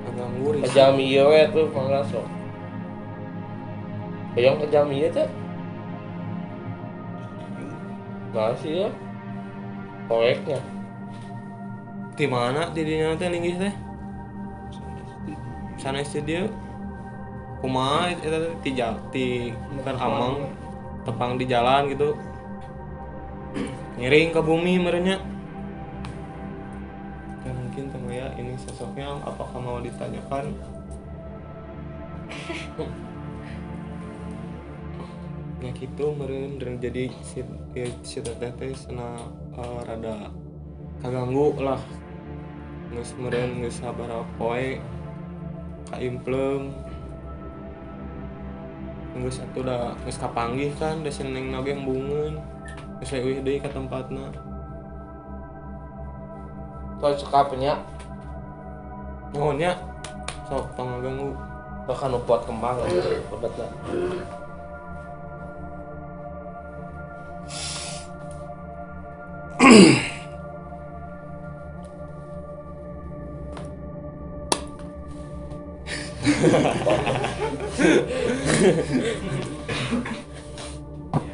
Kaganggu risih. Kejam ieu we tuh mangga sok. Bayang kejam ieu teh. Masih ya. Proyeknya. Di mana di dinya teh linggih teh? Sana studio. Kumaha eta ti bukan amang tepang di jalan gitu. Ngiring ke bumi merenya. Ya mungkin Teh Maya ini sosoknya apakah mau ditanyakan? Ya gitu meureun jadi si teteh teh cenah rada kaganggu lah. Geus meureun geus sabaraha poe kaimplem. Geus atuh da geus kapanggih kan da senengna ge embungeun. Geus eueuh deui ka tempatna. Kalau cekapnya Nuhunnya sok tong ngaganggu. bahkan nupuat kembang lebetna.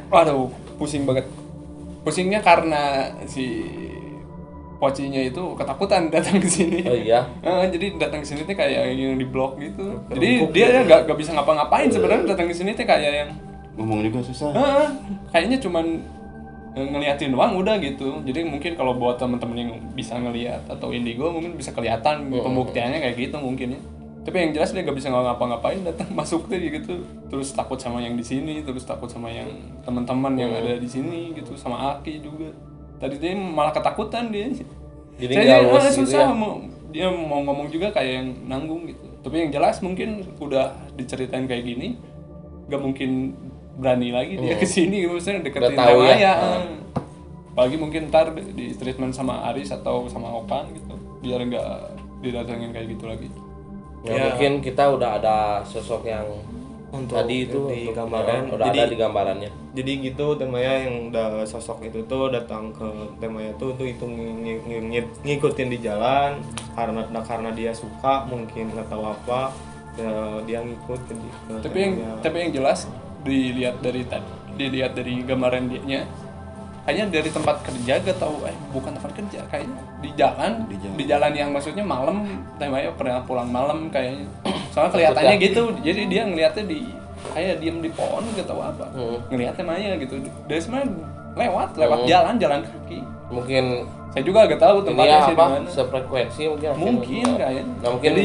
Waduh, pusing banget. Pusingnya karena si pocinya itu ketakutan datang ke sini. Oh iya. Jadi datang ke sini tuh kayak yang di blok gitu. Jadi dia nggak bisa ngapa-ngapain sebenarnya datang ke sini tuh kayak yang Ngomong juga susah. kayaknya cuman ngeliatin doang udah gitu. Jadi mungkin kalau buat temen-temen yang bisa ngeliat atau indigo mungkin bisa kelihatan pembuktiannya kayak gitu mungkin ya. Tapi yang jelas dia nggak bisa ngapa-ngapain, datang masuk tuh gitu. Terus takut sama yang di sini, terus takut sama yang teman-teman yang ada di sini gitu, sama Aki juga. Tadi dia malah ketakutan dia. Jadi Saya susah susah dia mau ngomong juga kayak yang nanggung gitu. Tapi yang jelas mungkin udah diceritain kayak gini, nggak mungkin berani lagi dia kesini, maksudnya deketin Udah tahu Maya. ya. Apalagi mungkin ntar di treatment sama Aris atau sama Okan gitu, biar nggak didatengin kayak gitu lagi. Ya, mungkin kita udah ada sosok yang Untuk tadi itu di untuk gambaran. udah Jadi- ada di gambarannya. Jadi gitu Temaya yang udah sosok itu tuh datang ke Temaya tuh itu ngikutin di jalan karena dia suka mungkin nggak tahu apa ya, dia ngikut ke Tapi yang jelas dilihat dari gambaran dianya, kayaknya dari tempat kerja gak tahu bukan tempat kerja, kayaknya di jalan yang maksudnya malam, Temaya pernah pulang malam kayaknya. Soalnya kelihatannya gitu, jadi dia ngelihatnya kayak diem di pohon gak tahu apa. Ngelihatnya Maya gitu. Dari sebenarnya lewat jalan kaki. Mungkin Saya juga agak tahu tempatnya sih di apa mana. sefrekuensi mungkin. Mungkin kayaknya. Nah, mungkin Jadi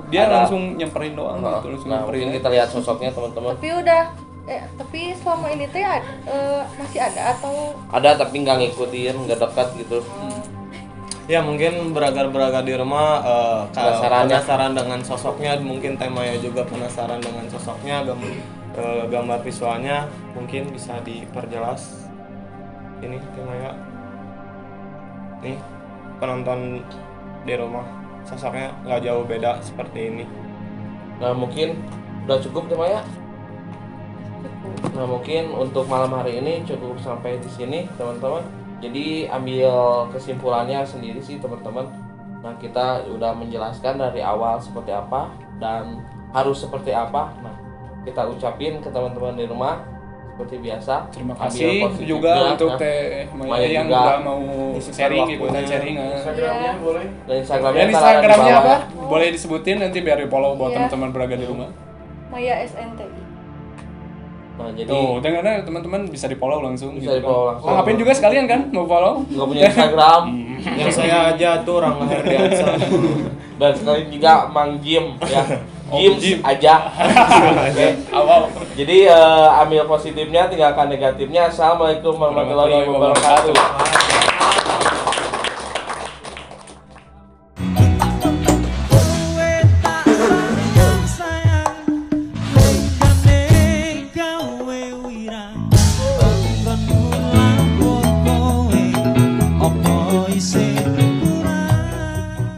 dia ada- langsung nyamperin doang gitu, langsung Nah, nyamperin. mungkin kita lihat sosoknya teman-teman. Tapi selama ini teh masih ada atau Ada tapi nggak ngikutin, nggak dekat gitu. Ya mungkin beragar-beragar di rumah Penasaran penasaran dengan sosoknya, mungkin Temaya juga penasaran dengan sosoknya, gambar visualnya mungkin bisa diperjelas. Ini Temaya, nih penonton di rumah sosoknya nggak jauh beda seperti ini. Nah mungkin udah cukup tuh Maya. Nah mungkin untuk malam hari ini cukup sampai di sini teman-teman. Jadi ambil kesimpulannya sendiri sih teman-teman. Nah kita udah menjelaskan dari awal seperti apa dan harus seperti apa. Nah kita ucapin ke teman-teman di rumah seperti biasa. Terima Ambil kasih positifnya. juga untuk Nah, Teh Maya Maya yang juga. udah mau sharing, waktunya. ikutan sharing. Instagramnya boleh. Dan Instagramnya Dan ntar ada di Instagramnya bawah apa? ya. Boleh disebutin nanti biar di follow buat Iya. teman-teman beragam di rumah. Maya SNTI. Nah jadi Tuh, dengarnya teman-teman bisa di follow langsung. Bisa di-follow langsung. Nah, ngapain juga sekalian kan mau follow? nggak punya Instagram Yang saya aja tuh Rangga Herdiansa. dan sekali juga Mang Jim ya. Oh, Jim Jim. aja. Oke. Awal. Jadi ambil positifnya, tinggalkan negatifnya. Assalamualaikum warahmatullahi wabarakatuh.